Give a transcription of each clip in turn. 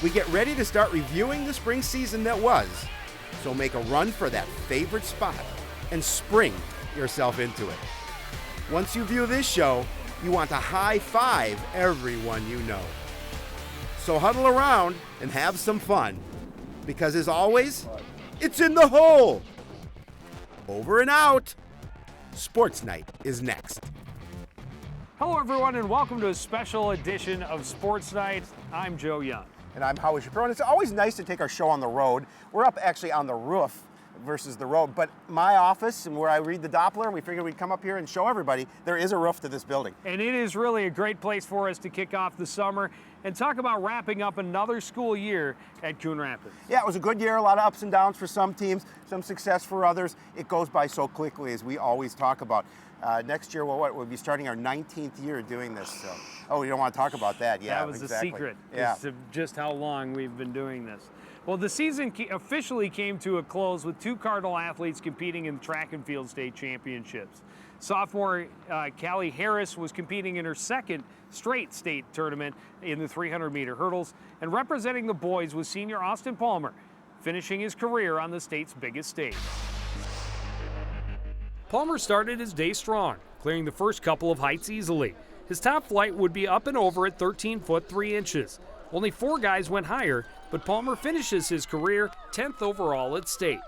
We get ready to start reviewing the spring season that was. So make a run for that favorite spot and spring yourself into it. Once you view this show, you want to high five everyone you know. So huddle around and have some fun, because as always, it's in the hole. Over and out. Sports Night is next. Hello everyone and welcome to a special edition of Sports Night. I'm Joe Young. And I'm Howie Shapiro, and it's always nice to take our show on the road. We're up actually on the roof versus the road, but my office and where I read the Doppler, we figured we'd come up here and show everybody there is a roof to this building. And it is really a great place for us to kick off the summer and talk about wrapping up another school year at Coon Rapids. Yeah, it was a good year, a lot of ups and downs for some teams, some success for others. It goes by so quickly, as we always talk about. Next year, we'll be starting our 19th year doing this. So. Oh, you don't want to talk about that? Yeah, that was exactly. the secret. Yeah. Is just how long we've been doing this. Well, the season officially came to a close with two Cardinal athletes competing in track and field state championships. Sophomore Callie Harris was competing in her second straight state tournament in the 300-meter hurdles, and representing the boys was senior Austin Palmer, finishing his career on the state's biggest stage. Palmer started his day strong, clearing the first couple of heights easily. His top flight would be up and over at 13 foot 3 inches. Only 4 guys went higher, but Palmer finishes his career 10th overall at state.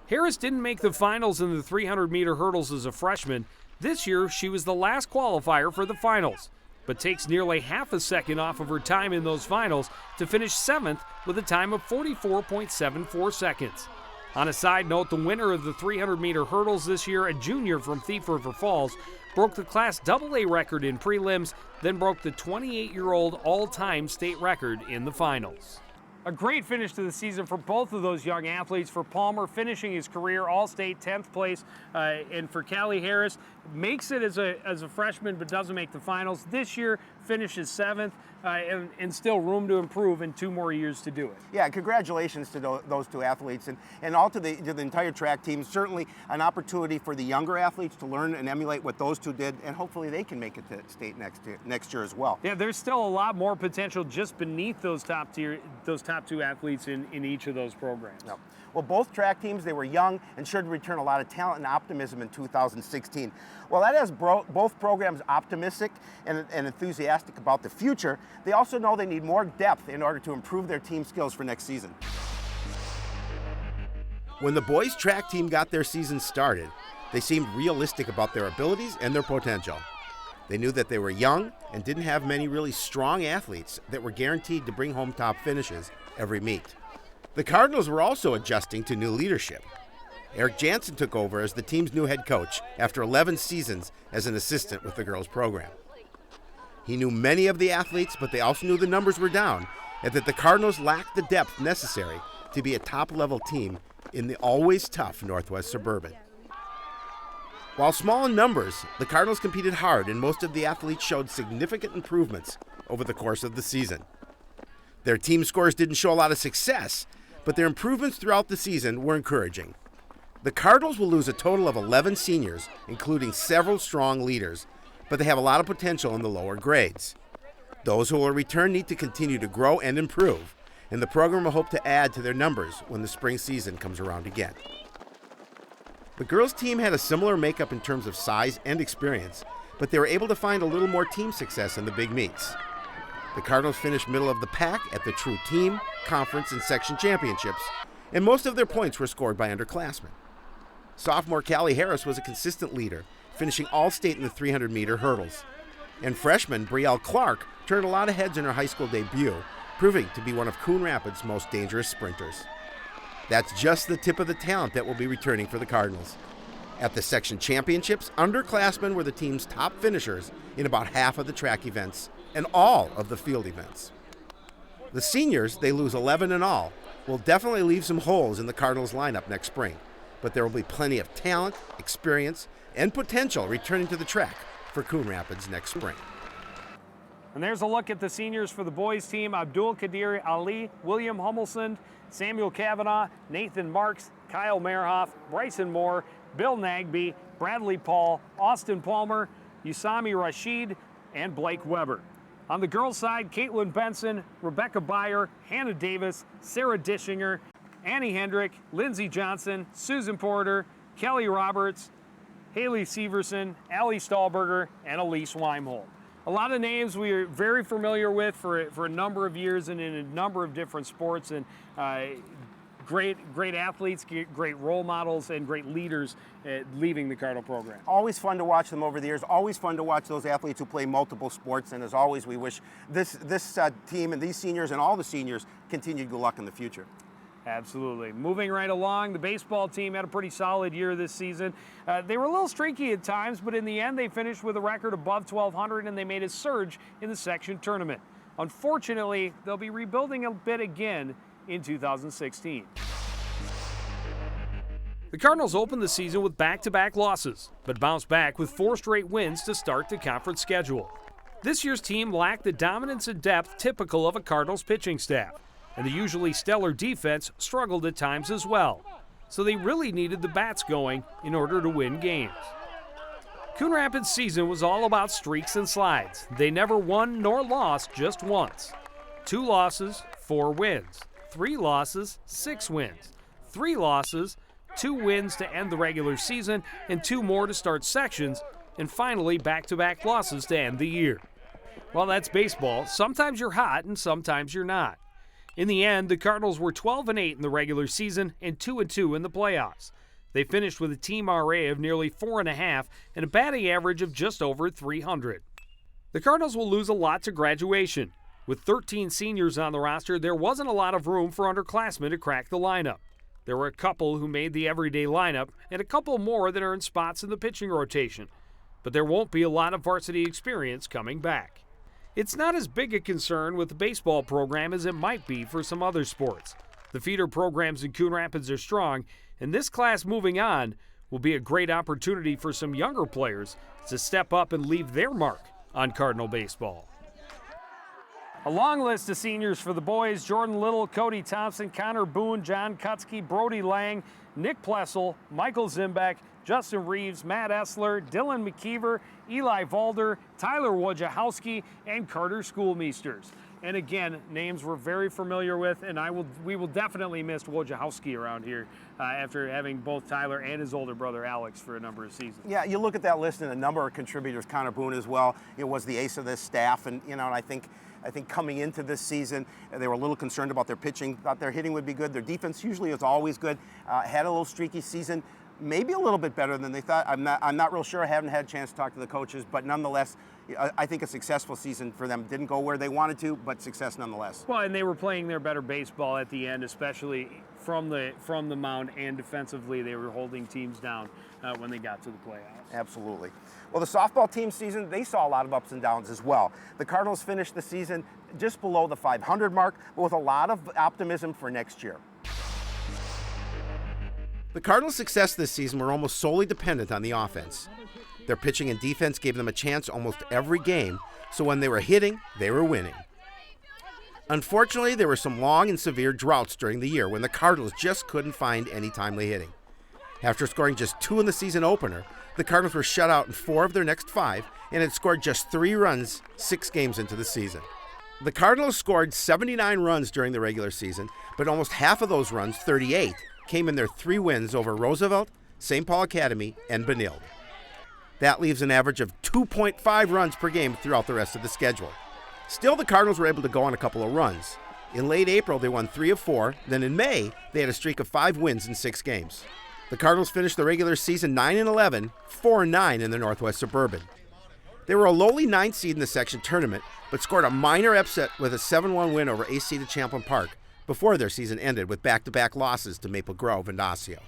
Harris didn't make the finals in the 300-meter hurdles as a freshman. This year, she was the last qualifier for the finals, but takes nearly half a second off of her time in those finals to finish 7th with a time of 44.74 seconds. On a side note, the winner of the 300-meter hurdles this year, a junior from Thief River Falls, broke the Class AA record in prelims, then broke the 28-year-old all-time state record in the finals. A great finish to the season for both of those young athletes. For Palmer, finishing his career all-state 10th place, and for Callie Harris, makes it as a freshman but doesn't make the finals. This year, finishes 7th, and still room to improve and 2 more years to do it. Yeah, congratulations to those two athletes and all to the entire track team. Certainly an opportunity for the younger athletes to learn and emulate what those two did, and hopefully they can make it to state next year as well. Yeah, there's still a lot more potential just beneath those top 2 athletes in each of those programs. No. Well, both track teams, they were young and sure to return a lot of talent and optimism in 2016. Well, that has both programs optimistic and enthusiastic about the future. They also know they need more depth in order to improve their team skills for next season. When the boys' track team got their season started, they seemed realistic about their abilities and their potential. They knew that they were young and didn't have many really strong athletes that were guaranteed to bring home top finishes every meet. The Cardinals were also adjusting to new leadership. Eric Jansen took over as the team's new head coach after 11 seasons as an assistant with the girls' program. He knew many of the athletes, but they also knew the numbers were down and that the Cardinals lacked the depth necessary to be a top-level team in the always tough Northwest Suburban. While small in numbers, the Cardinals competed hard and most of the athletes showed significant improvements over the course of the season. Their team scores didn't show a lot of success, but their improvements throughout the season were encouraging. The Cardinals will lose a total of 11 seniors, including several strong leaders, but they have a lot of potential in the lower grades. Those who will return need to continue to grow and improve, and the program will hope to add to their numbers when the spring season comes around again. The girls' team had a similar makeup in terms of size and experience, but they were able to find a little more team success in the big meets. The Cardinals finished middle of the pack at the True Team, Conference, and Section Championships, and most of their points were scored by underclassmen. Sophomore Callie Harris was a consistent leader, finishing all-state in the 300-meter hurdles. And freshman Brielle Clark turned a lot of heads in her high school debut, proving to be one of Coon Rapids' most dangerous sprinters. That's just the tip of the talent that will be returning for the Cardinals. At the Section Championships, underclassmen were the team's top finishers in about half of the track events and all of the field events. The seniors, they lose 11 in all, will definitely leave some holes in the Cardinals lineup next spring, but there will be plenty of talent, experience, and potential returning to the track for Coon Rapids next spring. And there's a look at the seniors for the boys team: Abdul Kadir Ali, William Hummelson, Samuel Kavanaugh, Nathan Marks, Kyle Merhoff, Bryson Moore, Bill Nagby, Bradley Paul, Austin Palmer, Usami Rashid, and Blake Weber. On the girls' side, Caitlin Benson, Rebecca Byer, Hannah Davis, Sarah Dischinger, Annie Hendrick, Lindsey Johnson, Susan Porter, Kelly Roberts, Haley Severson, Allie Stahlberger, and Elise Weimholt. A lot of names we are very familiar with for a number of years and in a number of different sports, and great athletes, great role models, and great leaders leaving the Cardinal program. Always fun to watch them over the years. Always fun to watch those athletes who play multiple sports. And as always, we wish this team and these seniors and all the seniors continued good luck in the future. Absolutely. Moving right along, the baseball team had a pretty solid year this season. They were a little streaky at times, but in the end, they finished with a record above 1,200, and they made a surge in the section tournament. Unfortunately, they'll be rebuilding a bit again in 2016. The Cardinals opened the season with back-to-back losses, but bounced back with 4 straight wins to start the conference schedule. This year's team lacked the dominance and depth typical of a Cardinals pitching staff, and the usually stellar defense struggled at times as well, so they really needed the bats going in order to win games. Coon Rapids' season was all about streaks and slides. They never won nor lost just once. 2 losses, 4 wins. 3 losses, 6 wins. 3 losses, 2 wins to end the regular season, and 2 more to start sections, and finally back-to-back losses to end the year. Well, that's baseball. Sometimes you're hot and sometimes you're not. In the end, the Cardinals were 12-8 in the regular season and 2-2 in the playoffs. They finished with a team RA of nearly 4.5 and a batting average of just over 300. The Cardinals will lose a lot to graduation. With 13 seniors on the roster, there wasn't a lot of room for underclassmen to crack the lineup. There were a couple who made the everyday lineup and a couple more that earned spots in the pitching rotation. But there won't be a lot of varsity experience coming back. It's not as big a concern with the baseball program as it might be for some other sports. The feeder programs in Coon Rapids are strong, and this class moving on will be a great opportunity for some younger players to step up and leave their mark on Cardinal baseball. A long list of seniors for the boys: Jordan Little, Cody Thompson, Connor Boone, John Kutsky, Brody Lang, Nick Plessel, Michael Zimbeck, Justin Reeves, Matt Essler, Dylan McKeever, Eli Valder, Tyler Wojciechowski, and Carter Schoolmeisters. And again, names we're very familiar with, and we will definitely miss Wojciechowski around here after having both Tyler and his older brother Alex for a number of seasons. Yeah, you look at that list and a number of contributors. Connor Boone as well. It was the ace of this staff, and and I think coming into this season, they were a little concerned about their pitching. Thought their hitting would be good. Their defense usually is always good. Had a little streaky season. Maybe a little bit better than they thought. I'm not real sure. I haven't had a chance to talk to the coaches, but nonetheless, I think a successful season for them. Didn't go where they wanted to, but success nonetheless. Well, and they were playing their better baseball at the end, especially from the mound, and defensively they were holding teams down when they got to the playoffs. Absolutely. Well, the softball team season, they saw a lot of ups and downs as well. The Cardinals finished the season just below the 500 mark, but with a lot of optimism for next year. The Cardinals' success this season were almost solely dependent on the offense. Their pitching and defense gave them a chance almost every game, so when they were hitting, they were winning. Unfortunately, there were some long and severe droughts during the year when the Cardinals just couldn't find any timely hitting. After scoring just 2 in the season opener, the Cardinals were shut out in 4 of their next 5 and had scored just 3 runs 6 games into the season. The Cardinals scored 79 runs during the regular season, but almost half of those runs, 38, came in their 3 wins over Roosevelt, St. Paul Academy, and Benilde. That leaves an average of 2.5 runs per game throughout the rest of the schedule. Still, the Cardinals were able to go on a couple of runs. In late April, they won 3 of 4. Then in May, they had a streak of 5 wins in 6 games. The Cardinals finished the regular season 9-11, 4-9 in the Northwest Suburban. They were a lowly 9th seed in the section tournament, but scored a minor upset with a 7-1 win over AC to Champlain Park before their season ended with back-to-back losses to Maple Grove and Osseo.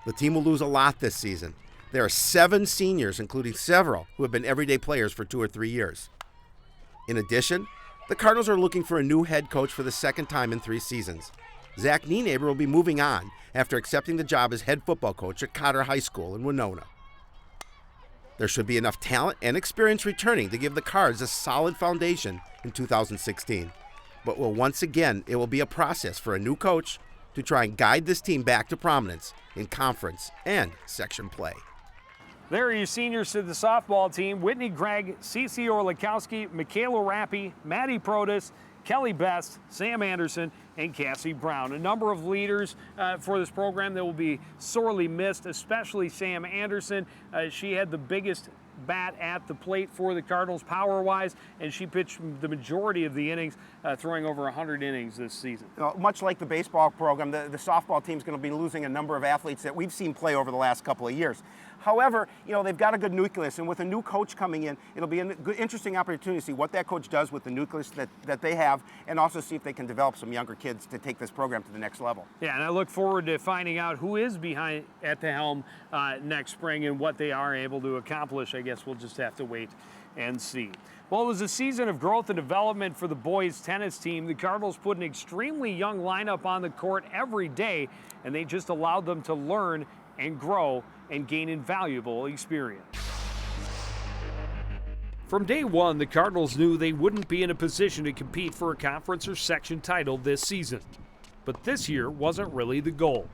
The team will lose a lot this season. There are 7 seniors, including several who have been everyday players for 2 or 3 years. In addition, the Cardinals are looking for a new head coach for the second time in 3 seasons. Zach Nienaber will be moving on after accepting the job as head football coach at Cotter High School in Winona. There should be enough talent and experience returning to give the Cards a solid foundation in 2016. But once again, it will be a process for a new coach to try and guide this team back to prominence in conference and section play. There are your seniors to the softball team: Whitney Gregg, Cece Orlikowski, Michaela Rappi, Maddie Protas, Kelly Best, Sam Anderson, and Cassie Brown. A number of leaders for this program that will be sorely missed, especially Sam Anderson. She had the biggest bat at the plate for the Cardinals power-wise, and she pitched the majority of the innings, throwing over 100 innings this season. Much like the baseball program, the softball team is going to be losing a number of athletes that we've seen play over the last couple of years. However, they've got a good nucleus, and with a new coach coming in, it'll be an interesting opportunity to see what that coach does with the nucleus that they have, and also see if they can develop some younger kids to take this program to the next level. Yeah, and I look forward to finding out who is behind at the helm next spring and what they are able to accomplish. I guess we'll just have to wait and see. Well, it was a season of growth and development for the boys tennis team. The Cardinals put an extremely young lineup on the court every day, and they just allowed them to learn and grow and gain invaluable experience. From day one, the Cardinals knew they wouldn't be in a position to compete for a conference or section title this season. But this year wasn't really the goal.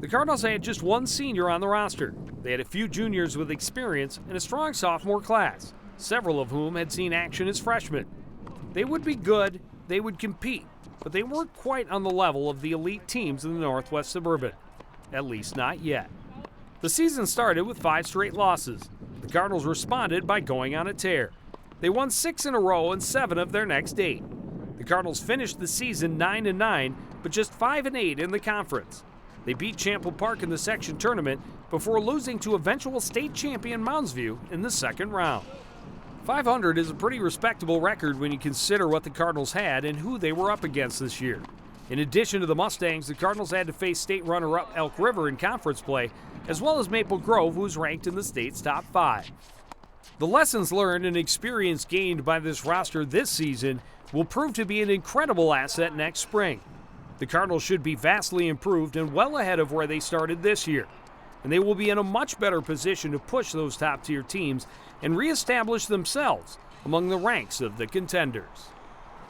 The Cardinals had just one senior on the roster. They had a few juniors with experience and a strong sophomore class, several of whom had seen action as freshmen. They would be good, they would compete, but they weren't quite on the level of the elite teams in the Northwest Suburban. At least not yet. The season started with 5 straight losses. The Cardinals responded by going on a tear. They won 6 in a row and 7 of their next 8. The Cardinals finished the season 9-9, but just 5-8 in the conference. They beat Chample Park in the section tournament before losing to eventual state champion Mounds View in the second round. 500 is a pretty respectable record when you consider what the Cardinals had and who they were up against this year. In addition to the Mustangs, the Cardinals had to face state runner-up Elk River in conference play, as well as Maple Grove, who's ranked in the state's top 5. The lessons learned and experience gained by this roster this season will prove to be an incredible asset next spring. The Cardinals should be vastly improved and well ahead of where they started this year, and they will be in a much better position to push those top-tier teams and reestablish themselves among the ranks of the contenders.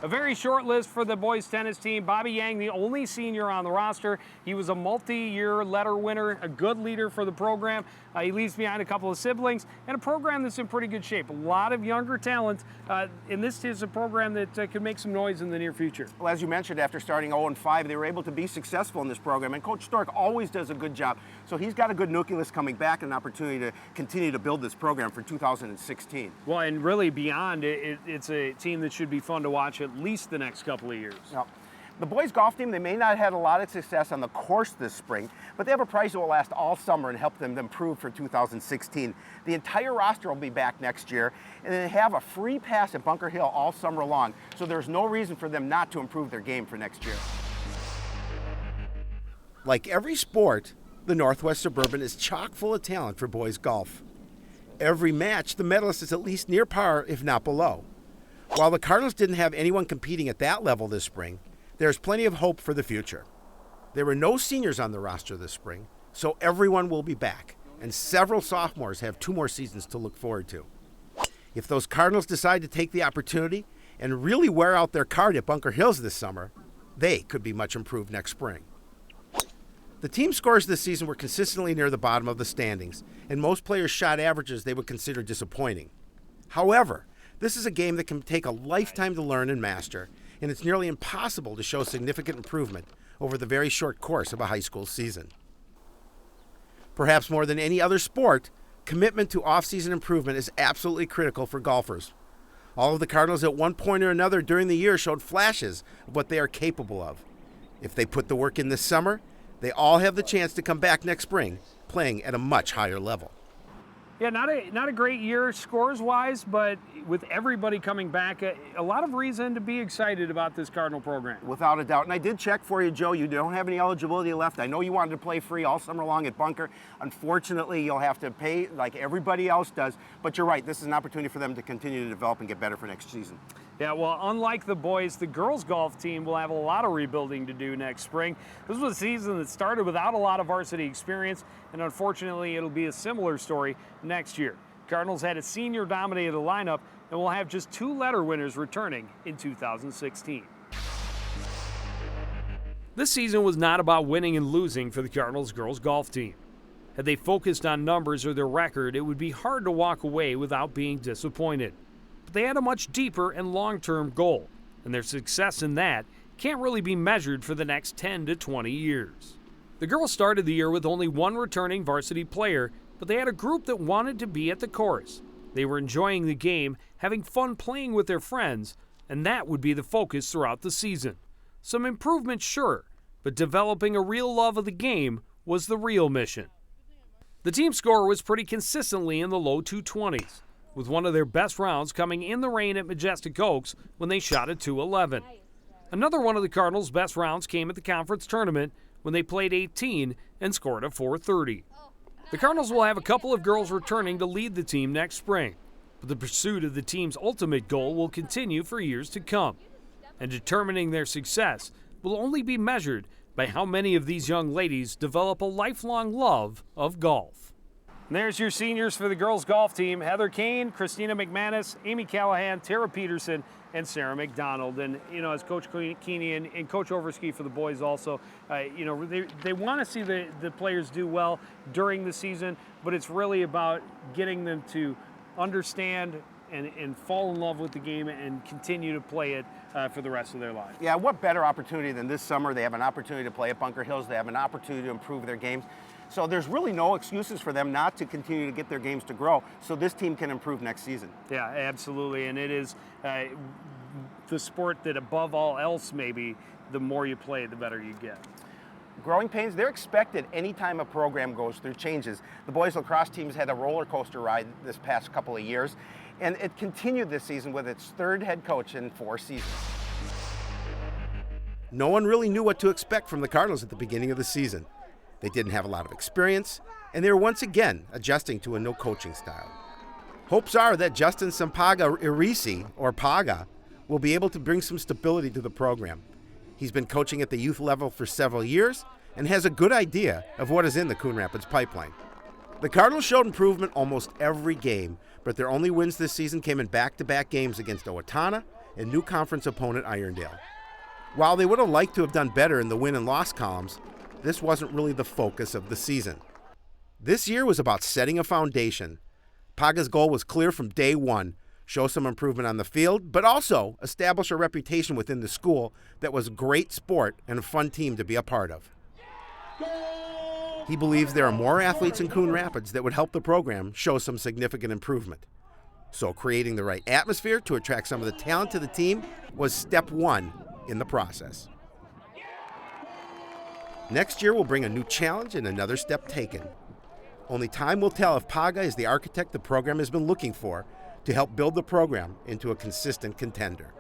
A very short list for the boys tennis team. Bobby Yang, the only senior on the roster. He was a multi-year letter winner, a good leader for the program. He leaves behind a couple of siblings and a program that's in pretty good shape. A lot of younger talent, and this is a program that could make some noise in the near future. Well, as you mentioned, after starting 0-5, they were able to be successful in this program, and Coach Stork always does a good job. So he's got a good nucleus coming back and an opportunity to continue to build this program for 2016. Well, and really beyond, it's a team that should be fun to watch at least the next couple of years. Yep. The boys golf team, they may not have had a lot of success on the course this spring, but they have a prize that will last all summer and help them improve for 2016. The entire roster will be back next year, and they have a free pass at Bunker Hill all summer long, so there's no reason for them not to improve their game for next year. Like every sport, the Northwest Suburban is chock full of talent for boys golf. Every match, the medalist is at least near par, if not below. While the Cardinals didn't have anyone competing at that level this spring, there's plenty of hope for the future. There were no seniors on the roster this spring, so everyone will be back, and several sophomores have 2 more seasons to look forward to. If those Cardinals decide to take the opportunity and really wear out their card at Bunker Hills this summer, they could be much improved next spring. The team scores this season were consistently near the bottom of the standings, and most players shot averages they would consider disappointing. However, this is a game that can take a lifetime to learn and master, and it's nearly impossible to show significant improvement over the very short course of a high school season. Perhaps more than any other sport, commitment to off-season improvement is absolutely critical for golfers. All of the Cardinals at one point or another during the year showed flashes of what they are capable of. If they put the work in this summer, they all have the chance to come back next spring, playing at a much higher level. Yeah, not a great year scores-wise, but with everybody coming back, a lot of reason to be excited about this Cardinal program. Without a doubt. And I did check for you, Joe. You don't have any eligibility left. I know you wanted to play free all summer long at Bunker. Unfortunately, you'll have to pay like everybody else does. But you're right. This is an opportunity for them to continue to develop and get better for next season. Yeah, well, unlike the boys, the girls golf team will have a lot of rebuilding to do next spring. This was a season that started without a lot of varsity experience, and unfortunately, it'll be a similar story next year. Cardinals had a senior-dominated lineup, and will have just 2 letter winners returning in 2016. This season was not about winning and losing for the Cardinals girls golf team. Had they focused on numbers or their record, it would be hard to walk away without being disappointed. But they had a much deeper and long-term goal, and their success in that can't really be measured for the next 10 to 20 years. The girls started the year with only one returning varsity player, but they had a group that wanted to be at the chorus. They were enjoying the game, having fun playing with their friends, and that would be the focus throughout the season. Some improvement, sure, but developing a real love of the game was the real mission. The team score was pretty consistently in the low 220s, with one of their best rounds coming in the rain at Majestic Oaks when they shot a 211. Another one of the Cardinals' best rounds came at the conference tournament when they played 18 and scored a 430. The Cardinals will have a couple of girls returning to lead the team next spring, but the pursuit of the team's ultimate goal will continue for years to come, and determining their success will only be measured by how many of these young ladies develop a lifelong love of golf. And there's your seniors for the girls' golf team: Heather Kane, Christina McManus, Amy Callahan, Tara Peterson, and Sarah McDonald. And, as Coach Keeney and Coach Overski for the boys also, they want to see the players do well during the season, but it's really about getting them to understand and fall in love with the game and continue to play it for the rest of their lives. Yeah, what better opportunity than this summer? They have an opportunity to play at Bunker Hills. They have an opportunity to improve their games. So there's really no excuses for them not to continue to get their games to grow so this team can improve next season. Yeah, absolutely. And it is the sport that above all else, maybe, the more you play, the better you get. Growing pains, they're expected anytime a program goes through changes. The boys lacrosse teams had a roller coaster ride this past couple of years, and it continued this season with its third head coach in 4 seasons. No one really knew what to expect from the Cardinals at the beginning of the season. They didn't have a lot of experience, and they were once again adjusting to a no coaching style. Hopes are that Justin Sampaga Irisi, or Paga, will be able to bring some stability to the program. He's been coaching at the youth level for several years and has a good idea of what is in the Coon Rapids pipeline. The Cardinals showed improvement almost every game, but their only wins this season came in back-to-back games against Owatonna and new conference opponent Irondale. While they would have liked to have done better in the win and loss columns, this wasn't really the focus of the season. This year was about setting a foundation. Paga's goal was clear from day one: show some improvement on the field, but also establish a reputation within the school that was a great sport and a fun team to be a part of. He believes there are more athletes in Coon Rapids that would help the program show some significant improvement. So creating the right atmosphere to attract some of the talent to the team was step one in the process. Next year will bring a new challenge and another step taken. Only time will tell if Paga is the architect the program has been looking for to help build the program into a consistent contender.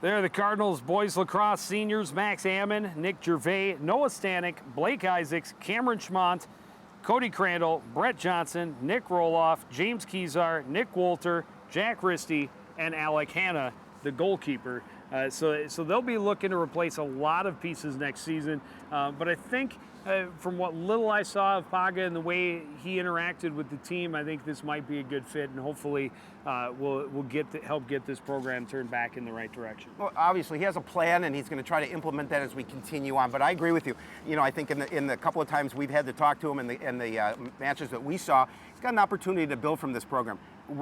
There are the Cardinals boys lacrosse seniors: Max Ammon, Nick Gervais, Noah Stanek, Blake Isaacs, Cameron Schmont, Cody Crandall, Brett Johnson, Nick Roloff, James Kezar, Nick Wolter, Jack Risty, and Alec Hanna, the goalkeeper. So they'll be looking to replace a lot of pieces next season. But I think from what little I saw of Paga and the way he interacted with the team, I think this might be a good fit, and hopefully will help get this program turned back in the right direction. Well, obviously he has a plan, and he's going to try to implement that as we continue on. But I agree with you. I think in the couple of times we've had to talk to him in the matches that we saw, he's got an opportunity to build from this program.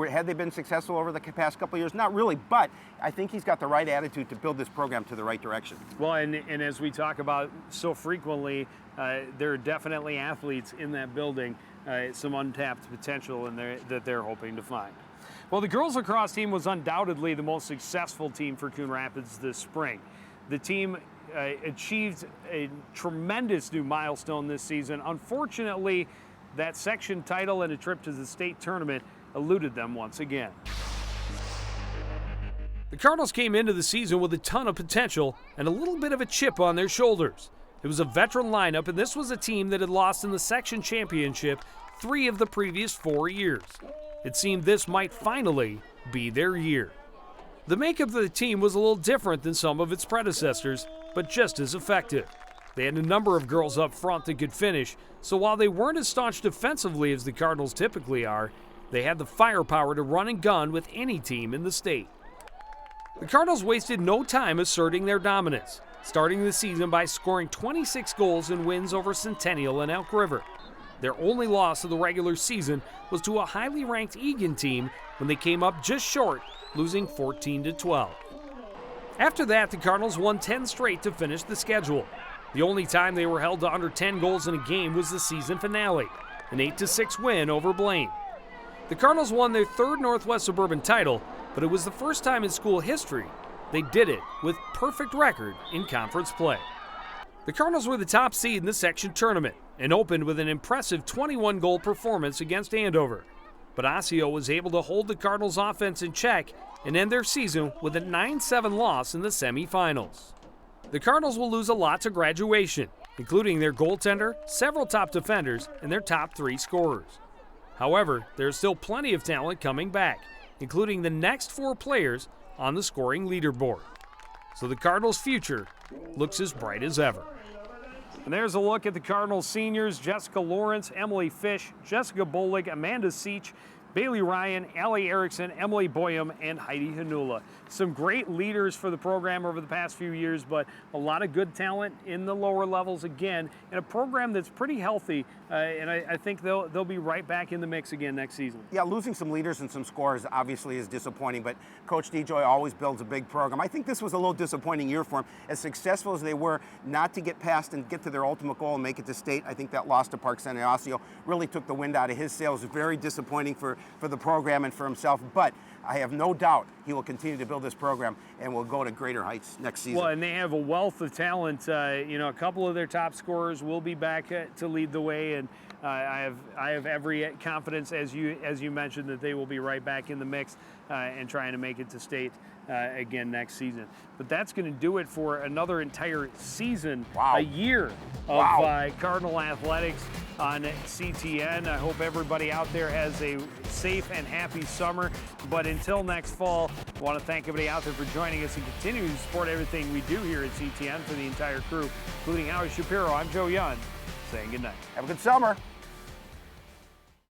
Had they been successful over the past couple of years? Not really, but I think he's got the right attitude to build this program to the right direction. Well, and as we talk about so frequently, there are definitely athletes in that building, some untapped potential that they're hoping to find. Well, the girls lacrosse team was undoubtedly the most successful team for Coon Rapids this spring. The team achieved a tremendous new milestone this season. Unfortunately, that section title and a trip to the state tournament eluded them once again. The Cardinals came into the season with a ton of potential and a little bit of a chip on their shoulders. It was a veteran lineup, and this was a team that had lost in the section championship 3 of the previous 4 years. It seemed this might finally be their year. The makeup of the team was a little different than some of its predecessors, but just as effective. They had a number of girls up front that could finish, so while they weren't as staunch defensively as the Cardinals typically are, they had the firepower to run and gun with any team in the state. The Cardinals wasted no time asserting their dominance, starting the season by scoring 26 goals in wins over Centennial and Elk River. Their only loss of the regular season was to a highly ranked Egan team when they came up just short, losing 14-12. After that, the Cardinals won 10 straight to finish the schedule. The only time they were held to under 10 goals in a game was the season finale, an 8-6 win over Blaine. The Cardinals won their third Northwest Suburban title, but it was the first time in school history they did it with perfect record in conference play. The Cardinals were the top seed in the section tournament and opened with an impressive 21-goal performance against Andover. But Osseo was able to hold the Cardinals' offense in check and end their season with a 9-7 loss in the semifinals. The Cardinals will lose a lot to graduation, including their goaltender, several top defenders, and their top 3 scorers. However, there's still plenty of talent coming back, including the next 4 players on the scoring leaderboard. So the Cardinals' future looks as bright as ever. And there's a look at the Cardinals seniors: Jessica Lawrence, Emily Fish, Jessica Bolig, Amanda Seach, Bailey Ryan, Allie Erickson, Emily Boyum, and Heidi Hanula. Some great leaders for the program over the past few years, but a lot of good talent in the lower levels again, and a program that's pretty healthy, and I think they'll be right back in the mix again next season. Yeah, losing some leaders and some scorers obviously is disappointing, but Coach DeJoy always builds a big program. I think this was a little disappointing year for them. As successful as they were, not to get past and get to their ultimate goal and make it to state, I think that loss to Park San Ignacio really took the wind out of his sails. Very disappointing for the program and for himself, but I have no doubt he will continue to build this program and will go to greater heights next season. Well, and they have a wealth of talent. A couple of their top scorers will be back to lead the way, and I have every confidence, as you mentioned, that they will be right back in the mix and trying to make it to state again next season. But that's going to do it for another entire season, a year of Cardinal athletics on CTN. I hope everybody out there has a safe and happy summer. But until next fall, I want to thank everybody out there for joining us and continuing to support everything we do here at CTN. For the entire crew, including Howie Shapiro, I'm Joe Young, saying good night. Have a good summer.